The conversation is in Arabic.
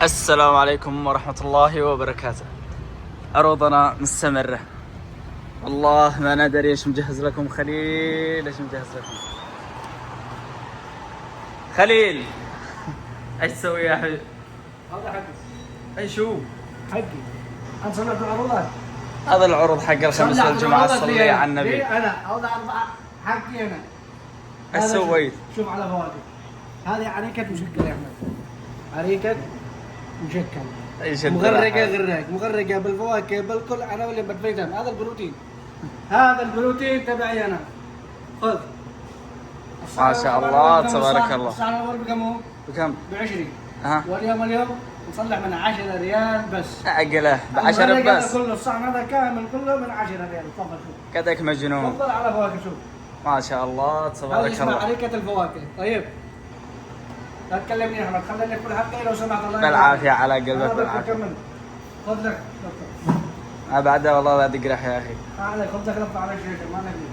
السلام عليكم ورحمة الله وبركاته. عروضنا مستمرة. والله ما ندري ايش مجهز لكم خليل. ايش مجهز لكم خليل؟ ايش تسوي يا حبيبي؟ هذا حقي. اي شو؟ حقي. انا صنعت العروضات. هذا العروض حق الخميس والجمعة. صلي على النبي. انا هذا أربعة حقي انا. ايش سويت؟ شوف على فواكه. هذه عريكة مشكلة يا احمد. عريكة مشكل. ايش مغرقة غراق، مغرقة بالفواكه بالكل. انا اللي بدفيتهم. هذا البروتين. هذا البروتين تبعي انا. خذ. ما شاء الله تبارك الله. السعر الاول بكم هو؟ بكم؟ ب20. واليوم نصلح من 10 ريال بس. عقله ب10 بس. كله الصحن هذا كامل كله من 10 ريال. تفضل شوف. كذاك مجنون. تفضل على فواكه شوف. ما شاء الله تبارك هذا اسمه الله. عريكة الفواكه. طيب لا تكلمني يا احمد، خليني اكل حقي لو سمحت. الله بالعافية على قلبك بالعافية. خذ لك. بعدها والله لا تقرح يا اخي. خذ لك لفه على الشيشه ما نبي.